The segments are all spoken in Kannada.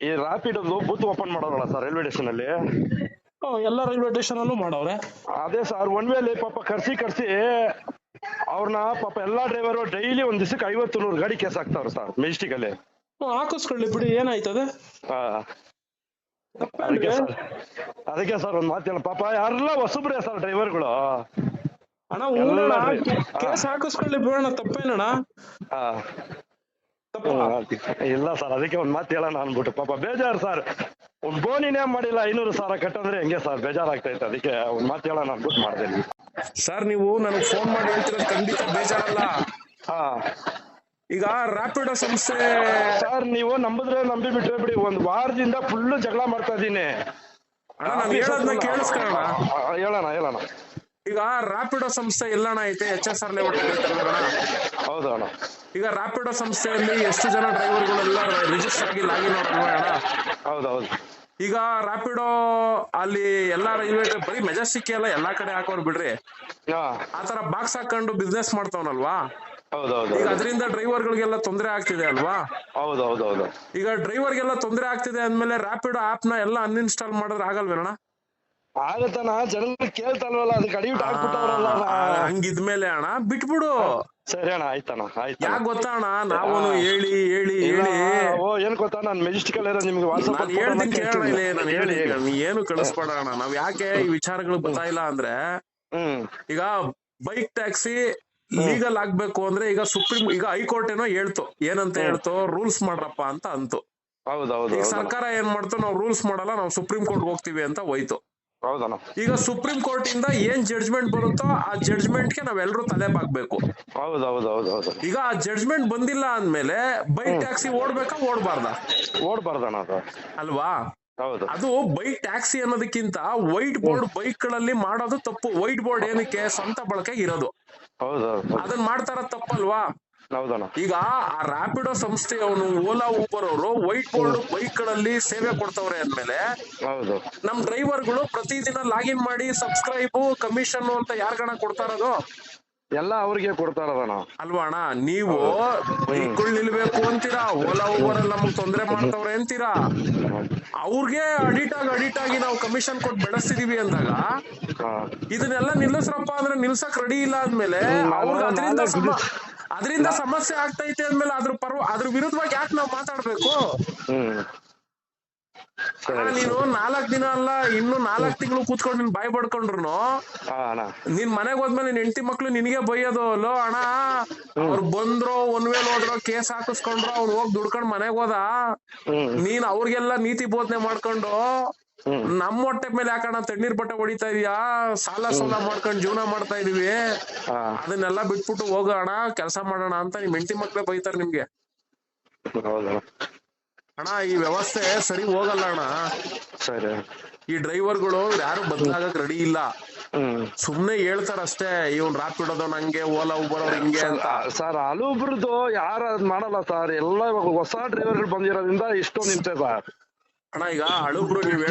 ಈ ರ್ಯಾಪಿಡ್ ಬೂತ್ ಓಪನ್ ಮಾಡೋರಲ್ಲ ಸರ್ ರೈಲ್ವೆ ಸ್ಟೇಷನ್ ಅಲ್ಲಿ. ಎಲ್ಲ ರೈಲ್ವೆ ಸ್ಟೇಷನ್ ಅಲ್ಲೂ ಮಾಡವ್ರೆ. ಅದೇ ಸರ್ ಒನ್ ವೇಲಿ ಪಾಪ ಕರ್ಸಿ ಅವ್ರನ್ನ ಪಾಪ ಎಲ್ಲಾ ಡ್ರೈವರು ಡೈಲಿ ಒಂದ್ ದಿವಸಕ್ಕೆ 50-100 ಗಾಡಿ ಕೇಸ್ ಹಾಕ್ತಾವ್ರೆ ಸರ್ ಮೆಜೆಸ್ಟಿಕ್ ಅಲ್ಲಿ. ಹಾಕಿಸ್ಕೊಳ್ಳಿ ಬಿಡಿ, ಏನಾಯ್ತದೆ. ಅದಕ್ಕೆ ಸರ್ ಒಂದ್ ಮಾತಿಲ್ಲ, ಪಾಪ ಯಾರೆಲ್ಲ ಹೊಸಬ್ರೆ ಸರ್ ಡ್ರೈವರ್ಗಳು. ಅಣ್ಣ ಊರಣ್ಣ ಕೇಸ್ ಹಾಕಿಸ್ಕೊಳ್ಳಿ ಬಿಡೋಣ, ತಪ್ಪೇನಣ್ಣ. ಇಲ್ಲ ಸರ್, ಅದಕ್ಕೆ ಒಂದ್ ಮಾತು ಹೇಳೋಣ ಅನ್ಬಿಟ್ಟು. ಪಾಪ ಬೇಜಾರು ಸರ್, ಒಂದ್ ಬೋನಿನೇ ಮಾಡಿಲ್ಲ 500,000 ಕಟ್ಟಂದ್ರೆ ಹೆಂಗೆ ಸರ್, ಬೇಜಾರಾಗ್ತೈತೆ. ಅದಕ್ಕೆ ಒಂದ್ ಮಾತು ಹೇಳೋಣ ಅನ್ಬಿಟ್ಟು ಮಾಡ್ದೆ. ಸರ್ ನೀವು ನನಗೆ ಫೋನ್ ಮಾಡಿ ಹೇಳ್ತಿರೋದು ಖಂಡಿತ ಬೇಜಾರಲ್ಲ. ಈಗ ರ್ಯಾಪಿಡೋ ಸಂಸ್ಥೆ ಸರ್, ನೀವು ನಂಬಿದ್ರೆ ನಂಬಿ ಬಿಟ್ರೆ ಬಿಡಿ, ಒಂದ್ ವಾರದಿಂದ ಫುಲ್ ಜಗಳ ಮಾಡ್ತಾ ಇದೀನಿ. ನಾನು ಹೇಳೋದನ್ನ ಕೇಳಿಸ್ಕೊಳ್ಳೋಣ. ಹೇಳೋಣ. ಈಗ ರ್ಯಾಪಿಡೋ ಸಂಸ್ಥೆ ಎಲ್ಲಣ್ಣ ಐತೆ? HSR ಲೇಔಟ್ ಹೌದು ಅಣ್ಣ. ಈಗ ರ್ಯಾಪಿಡೋ ಸಂಸ್ಥೆಯಲ್ಲಿ ಎಷ್ಟು ಜನ ಡ್ರೈವರ್ಗಳೆಲ್ಲ ರಿಜಿಸ್ಟರ್ ಆಗಿ ಲಾಗಿನ್ ಅವ್ರಲ್ವಾ ಅಣ್ಣ? ಹೌದೌದು. ಈಗ ರ್ಯಾಪಿಡೋ ಅಲ್ಲಿ ಎಲ್ಲಾ ರೈಲ್ವೆ ಬರೀ ಮೆಜೆಸ್ಟಿಕ್ ಎಲ್ಲ ಎಲ್ಲಾ ಕಡೆ ಹಾಕೋರ್ ಬಿಡ್ರಿ, ಆತರ ಬಾಕ್ಸ್ ಹಾಕೊಂಡು ಬಿಸ್ನೆಸ್ ಮಾಡ್ತಾವನಲ್ವಾ. ಹೌದೌದು. ಈಗ ಅದರಿಂದ ಡ್ರೈವರ್ಗಳಿಗೆಲ್ಲ ತೊಂದರೆ ಆಗ್ತಿದೆ ಅಲ್ವಾ? ಹೌದೌದು. ಈಗ ಡ್ರೈವರ್ಗೆಲ್ಲ ತೊಂದರೆ ಆಗ್ತಿದೆ ಅಂದ್ಮೇಲೆ ರ್ಯಾಪಿಡೋ ಆಪ್ ನ ಎಲ್ಲ ಅನ್ಇನ್ಸ್ಟಾಲ್ ಮಾಡಿದ್ರೆ ಆಗಲ್ವೇನಣ್ಣ? ಆಗತ್ತಣ್ಣ, ಜನಗಳು ಕೇಳ್ತಲ್ವಲ್ಲ, ಅದಕ್ಕೆ ಅಡಿಕ್ಟ್ ಆಗ್ಬಿಟ್ಟವ್ರಲ್ಲ. ಹಂಗಿದ್ಮೇಲೆ ಅಣ್ಣ ಬಿಟ್ಬಿಡು. ಸರಿ ಅಣ್ಣ, ಆಯ್ತಣ್ಣ, ಆಯ್ತು. ಯಾಕೆ ಗೊತ್ತಾ ಅಣ್ಣ, ನಾವು ಹೇಳಿ ಏನ್ ಗೊತ್ತಾ, ನಾನು ಮೆಜೆಸ್ಟಿಕ್ ಅಲ್ಲಿ ನಿಮ್ಗೆ ನಾನು ಹೇಳ್ತೀನಿ ಕೇಳೋಣ. ಇಲ್ಲಿ ನಾನು ಹೇಳಿ ಏನು ಕಳಿಸ್ಬೇಡ ಅಣ್ಣ. ನಾವ್ ಯಾಕೆ ಈ ವಿಚಾರಗಳು ಗೊತ್ತಾಯಿಲ್ಲ ಅಂದ್ರೆ, ಈಗ ಬೈಕ್ ಟ್ಯಾಕ್ಸಿ ಲೀಗಲ್ ಆಗ್ಬೇಕು ಅಂದ್ರೆ ಈಗ ಈಗ ಹೈಕೋರ್ಟ್ ಏನೋ ಏನಂತ ರೂಲ್ಸ್ ಮಾಡ್ರಪ್ಪ ಅಂತ ಅಂತು. ಹೌದೌದು. ಈಗ ಸರ್ಕಾರ ಏನ್ ಮಾಡ್ತು, ನಾವು ರೂಲ್ಸ್ ಮಾಡಲ್ಲ, ನಾವು ಸುಪ್ರೀಂ ಕೋರ್ಟ್ ಹೋಗ್ತೀವಿ ಅಂತ ಹೋಯ್ತು. ಹೌದಣ್ಣ. ಈಗ ಸುಪ್ರೀಂ ಕೋರ್ಟ್ ಇಂದ ಏನ್ ಜಡ್ಜ್ಮೆಂಟ್ ಬರುತ್ತೋ ಆ ಜಡ್ಜ್ಮೆಂಟ್ ಗೆ ನಾವೆಲ್ಲರೂ ತಲೆ ಬಾಗ್ಬೇಕು. ಹೌದೌದು. ಈಗ ಆ ಜಡ್ಜ್ಮೆಂಟ್ ಬಂದಿಲ್ಲ ಅಂದ್ಮೇಲೆ ಬೈಕ್ ಟ್ಯಾಕ್ಸಿ ಓಡ್ಬೇಕಾ ಓಡ್ಬಾರ್ದಣ್ಣ ಅದು, ಅಲ್ವಾ? ಹೌದು. ಅದು ಬೈಕ್ ಟ್ಯಾಕ್ಸಿ ಅನ್ನೋದಕ್ಕಿಂತ ವೈಟ್ ಬೋರ್ಡ್ ಬೈಕ್ ಗಳಲ್ಲಿ ಮಾಡೋದು ತಪ್ಪು. ವೈಟ್ ಬೋರ್ಡ್ ಏನಕ್ಕೆ? ಸ್ವಂತ ಬಳಕೆ ಇರೋದು. ಹೌದೌದು. ಅದನ್ನ ಮಾಡ್ತಾರ ತಪ್ಪಲ್ವಾ? ಹೌದಣ್ಣ. ಈಗ ಆ ರ್ಯಾಪಿಡೋ ಸಂಸ್ಥೆಯವನು, ಓಲಾ ಊಬರ್ ಅವರು ವೈಟ್ ಬೋರ್ಡ್ ಬೈಕ್ ಗಳಲ್ಲಿ ಸೇವೆ ಕೊಡ್ತವ್ರೆ ಅಂದ್ಮೇಲೆ, ಹೌದು, ನಮ್ ಡ್ರೈವರ್ಗಳು ಪ್ರತಿದಿನ ಲಾಗಿನ್ ಮಾಡಿ ಸಬ್ಸ್ಕ್ರೈಬ್ ಕಮಿಷನ್ ಅಂತ ಯಾರ್ಗಣ ಕೊಡ್ತಾ ಇರೋದು? ಎಲ್ಲ ಅವ್ರಿಗೆ ಕೊಡ್ತಾ ಇರೋದಣ್ಣ, ಅಲ್ವಾ ಅಣ್ಣ? ನೀವು ಬೈಕ್ ನಿಲ್ಬೇಕು ಅಂತೀರಾ, ಓಲಾ ಊಬರ್ ಅಲ್ಲಿ ನಮಗ್ ತೊಂದ್ರೆ ಮಾಡ್ತವ್ರೆ ಅಂತೀರಾ. ಅವ್ರಿಗೆ ಅಡಿಟ್ ಆಗಿ ನಾವು ಕಮಿಷನ್ ಕೊಟ್ಟು ಬೆಳೆಸ್ತಿದೀವಿ ಅಂದಾಗ ಇದನ್ನೆಲ್ಲ ನಿಲ್ಲಿಸ್ರಪ್ಪ ಅಂದ್ರೆ ನಿಲ್ಸಕ್ ರೆಡಿ ಇಲ್ಲ ಅಂದ್ಮೇಲೆ ಅವ್ರಿಗೆ ಅದರಿಂದ ಸಮಸ್ಯೆ ಆಗ್ತೈತೆ ಅಂದ್ಮೇಲೆ ಅದ್ರ ವಿರುದ್ಧವಾಗಿ ಯಾಕೆ ನಾವು ಮಾತಾಡ್ಬೇಕು? ನೀನು 4 ದಿನ ಅಲ್ಲ, ಇನ್ನು 4 ತಿಂಗಳು ಕೂತ್ಕೊಂಡು ನಿನ್ ಬಾಯಿ ಬಡ್ಕೊಂಡ್ರು ನಿನ್ ಮನೆಗ್ ಹೋದ್ಮೇಲೆ ನಿನ್ ಹೆಂಡತಿ ಮಕ್ಳು ನಿನಗೆ ಬೈಯೋದು. ಲೋ ಅಣ್ಣ, ಅವ್ರು ಬಂದ್ರು ಒನ್ ವೇಲ್ ಹೋದ್ರು, ಕೇಸ್ ಹಾಕಿಸ್ಕೊಂಡ್ರು, ಅವ್ನು ಹೋಗಿ ದುಡ್ಕೊಂಡ್ ಮನೆಗ್ ಹೋದ, ನೀನ್ ಅವ್ರಿಗೆಲ್ಲ ನೀತಿ ಬೋಧನೆ ಮಾಡ್ಕೊಂಡು ನಮ್ಮ ಹೊಟ್ಟೆ ಮೇಲೆ ಯಾಕಣ್ಣ ತಣ್ಣೀರ್ ಬಟ್ಟೆ ಹೊಡಿತಾ ಇದೀಯಾ? ಸಾಲ ಮಾಡ್ಕೊಂಡ್ ಜೀವನ ಮಾಡ್ತಾ ಇದೀವಿ, ಅದನ್ನೆಲ್ಲ ಬಿಟ್ಬಿಟ್ಟು ಹೋಗೋಣ, ಕೆಲಸ ಮಾಡೋಣ ಅಂತ ನಿಮ್ ಹೆಂಡತಿ ಮಕ್ಳೇ ಬೈತಾರ ನಿಮ್ಗೆ. ಅಣ್ಣ, ಈ ವ್ಯವಸ್ಥೆ ಸರಿ ಹೋಗಲ್ಲ ಅಣ್ಣ. ಸರಿ, ಈ ಡ್ರೈವರ್ಗಳು ಯಾರು ಬದಲಾಗಕ್ ರೆಡಿ ಇಲ್ಲ, ಸುಮ್ನೆ ಹೇಳ್ತಾರಷ್ಟೇ, ಇವ್ನ್ ರ್ಯಾಪಿಡೋದು ನಂಗೆ, ಓಲಾ ಊಬರ್ ಅವ್ರು ಹಿಂಗೆ ಅಂತ. ಸರ್, ಹಲೊಬ್ರದ್ದು ಯಾರು ಅದ್ ಮಾಡಲ್ಲ ಸರ್, ಎಲ್ಲ ಇವಾಗ ಹೊಸ ಡ್ರೈವರ್ಗಳು ಬಂದಿರೋದ್ರಿಂದ ಇಷ್ಟೊಂದು ನಿಂತೆ ಸರ್. ಅಣ್ಣ, ಈಗ ಹಳುಬ್ರು ನೀವ್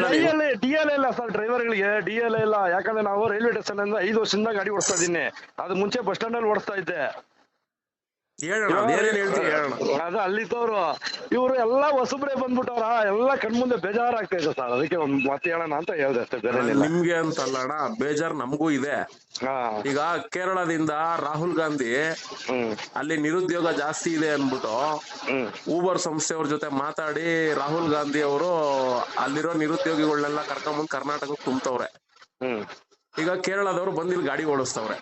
DL ಇಲ್ಲ ಸರ್ ಡ್ರೈವರ್ಗಳಿಗೆ, DL ಇಲ್ಲ. ಯಾಕಂದ್ರೆ ನಾವು ರೈಲ್ವೆ ಸ್ಟೇಷನ್ ಇಂದ 5 ವರ್ಷದಿಂದ ಗಾಡಿ ಓಡಿಸ್ತಾ ಇದೀನಿ. ಅದು ಮುಂಚೆ ಬಸ್ ಸ್ಟ್ಯಾಂಡ್ ಅಲ್ಲಿ ಓಡಿಸ್ತಾ ಇದ್ದೆ. ಅದ ಅಲ್ಲಿದ್ದವ್ರು ಇವ್ರು ಎಲ್ಲಾ ಹೊಸಬ್ರೆ ಬಂದ್ಬಿಟ್ಟವ್ರ, ಎಲ್ಲಾ ಕಣ್ಮುಂದೆ ಬೇಜಾರಾಗ್ತಾ ಇದೆ ಸರ್. ಅದಕ್ಕೆ ಒಂದ್ ಮಾತು ಹೇಳೋಣ ಅಂತ ಹೇಳ್ದೆ ಅಷ್ಟೇ, ಬೇರೆ ನಿಮ್ಗೆ ಅಂತಲ್ಲ ಅಣ್ಣ, ಬೇಜಾರ್ ನಮಗೂ ಇದೆ. ಈಗ ಕೇರಳದಿಂದ ರಾಹುಲ್ ಗಾಂಧಿ ಅಲ್ಲಿ ನಿರುದ್ಯೋಗ ಜಾಸ್ತಿ ಇದೆ ಅನ್ಬಿಟ್ಟು ಊಬರ್ ಸಂಸ್ಥೆಯವ್ರ ಜೊತೆ ಮಾತಾಡಿ ರಾಹುಲ್ ಗಾಂಧಿ ಅವರು ಅಲ್ಲಿರೋ ನಿರುದ್ಯೋಗಿಗಳನ್ನೆಲ್ಲ ಕರ್ಕೊಂಬಂದ್ ಕರ್ನಾಟಕಕ್ಕೆ ತುಂಬತವ್ರೆ. ಈಗ ಕೇರಳದವ್ರು ಬಂದಿಲ್ಲಿ ಗಾಡಿ ಓಡಿಸ್ತವ್ರೆ,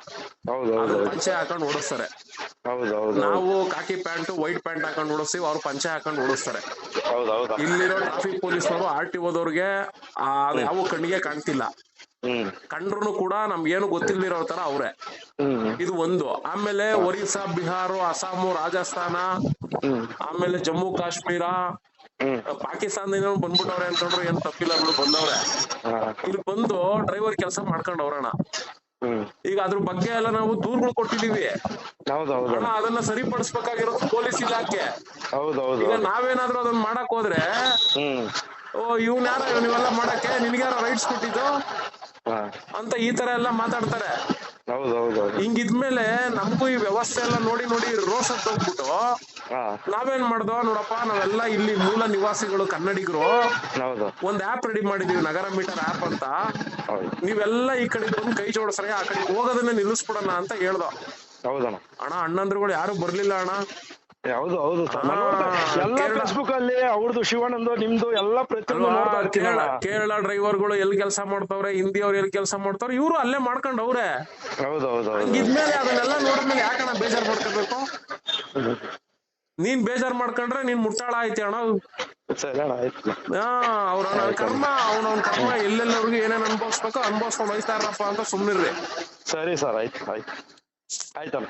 ಪಂಚೆ ಹಾಕೊಂಡ್ ಓಡಿಸ್ತಾರೆ. ನಾವು ಕಾಕಿ ಪ್ಯಾಂಟ್ ವೈಟ್ ಪ್ಯಾಂಟ್ ಹಾಕೊಂಡ್ ಓಡಿಸ್ತೀವಿ, ಅವ್ರು ಪಂಚೆ ಹಾಕೊಂಡ್ ಓಡಿಸ್ತಾರೆ. ಇಲ್ಲಿರೋ ಟ್ರಾಫಿಕ್ ಪೊಲೀಸ್ನವರು RTOದವ್ರಿಗೆ ಯಾವ ಕಣ್ಣಿಗೆ ಕಾಣ್ತಿಲ್ಲ, ಕಂಡ್ರು ಕೂಡ ನಮ್ಗೇನು ಗೊತ್ತಿಲ್ದಿರೋ ತರ ಅವ್ರೆ. ಇದು ಒಂದು. ಆಮೇಲೆ ಒರಿಸ್ಸಾ, ಬಿಹಾರ, ಅಸ್ಸಾಂ, ರಾಜಸ್ಥಾನ, ಆಮೇಲೆ ಜಮ್ಮು ಕಾಶ್ಮೀರ, ಪಾಕಿಸ್ತಾನದಿಂದ ಬಂದ್ಬಿಟ್ಟವ್ರೆ ಅಂತಂದ್ರು ಏನ್ ತಪ್ಪಿಲ್ಲ, ಬಂದವ್ರೆ. ಇಲ್ಲಿ ಬಂದು ಡ್ರೈವರ್ ಕೆಲಸ ಮಾಡ್ಕೊಂಡವ್ರಣ. ಈಗ ಅದ್ರ ಬಗ್ಗೆ ಎಲ್ಲ ನಾವು ದೂರುಗಳು ಕೊಟ್ಟಿದೀವಿ. ಅದನ್ನ ಸರಿಪಡಿಸ್ಬೇಕಾಗಿರೋದು ಪೊಲೀಸ್ ಇಲಾಖೆ. ಈಗ ನಾವೇನಾದ್ರೂ ಅದನ್ನ ಮಾಡಕ್ ಹೋದ್ರೆ, ಇವ್ನ್ಯಾರ ನೀವೆಲ್ಲ ಮಾಡಕ್ಕೆ, ನಿನ್ಗ್ಯಾರ ರೈಟ್ಸ್ ಕೊಟ್ಟಿದ್ದು ಅಂತ ಈ ತರ ಎಲ್ಲ ಮಾತಾಡ್ತಾರೆ. ಹೌದು ಹೌದು ಹೌದು. ಹಿಂಗಿದ್ಮೇಲೆ ನಮಗೂ ಈ ವ್ಯವಸ್ಥೆ ಎಲ್ಲ ನೋಡಿ ನೋಡಿ ರೋಷ ಹೋಗ್ಬಿಟ್ಟು ಹಾ ನಾವೇನ್ ಮಾಡ್ದೋ ನೋಡಪ್ಪ, ನಾವೆಲ್ಲ ಇಲ್ಲಿ ಮೂಲ ನಿವಾಸಿಗಳು ಕನ್ನಡಿಗರು ಹೌದು ಒಂದ್ ಆಪ್ ರೆಡಿ ಮಾಡಿದೀವಿ, ನಗರ ಮೀಟರ್ ಆಪ್ ಅಂತ. ಹೌದು ನೀವೆಲ್ಲ ಈ ಕಡೆ ಬಂದು ಕೈ ಜೋಡಿಸ್ರೆ ಆ ಕಡೆ ಹೋಗೋದನ್ನೇ ನಿಲ್ಲಿಸ್ಬಿಡೋಣ ಅಂತ ಹೇಳ್ದೋ. ಹೌದಣ್ಣ. ಅಣ್ಣ ಅಣ್ಣಂದ್ರುಗಳು ಯಾರು ಬರ್ಲಿಲ್ಲ ಅಣ್ಣ. ಹೌದು ಹೌದು ಸರ್, ನಾನು ಎಲ್ಲ ಫೇಸ್ಬುಕ್ ಅಲ್ಲಿ ಅವ್ರದ್ದು ಶಿವಣ್ಣಂದು ನಿಮ್ದು ಎಲ್ಲ ಪ್ರತಿಯೊಂದು ನೋಡ್ತಾ ಇರ್ತೀನಿ ಅಣ್ಣ. ಕೇರಳ ಡ್ರೈವರ್ಗಳು ಎಲ್ಲಿ ಕೆಲಸ ಮಾಡ್ತಾವ್ರೆ, ಹಿಂದಿ ಅವ್ರು ಎಲ್ಲಿ ಕೆಲಸ ಮಾಡ್ತಾವ್ರೆ, ಇವ್ರು ಅಲ್ಲೇ ಮಾಡ್ಕೊಂಡವ್ರೆ. ಹೌದು ಹೌದು ಹೌದು. ಇದ್ಮೇಲೆ ಅದನ್ನೆಲ್ಲ ನೋಡಿದ್ಮೇಲೆ ಯಾಕಣ್ಣ ಬೇಜಾರ್ ಮಾಡ್ಕೋಬೇಕು? ನೀನ್ ಬೇಜಾರ್ ಮಾಡ್ಕೊಂಡ್ರೆ ನೀನ್ ಮುಟ್ಟಾಳ ಆಯ್ತಿ ಅಣ್ಣ. ಸರಿ ಅಣ್ಣ ಆಯ್ತು. ಅವ್ರ ಕರ್ಮ, ಅವ್ನವ್ನ ಕರ್ಮ ಎಲ್ಲೆಲ್ಲವ್ರಿಗೆ ಏನೇನ್ ಅನ್ಭವಿಸ್ಬೇಕೋ ಅನ್ಭವಿಸ್ಕೊಂಡು ಹೋಯ್ತಾರಪ್ಪ ಅಂತ ಸುಮ್ನಿರ್ರಿ. ಸರಿ ಸರ್, ಆಯ್ತು ಆಯ್ತು ಆಯ್ತಣ್ಣ.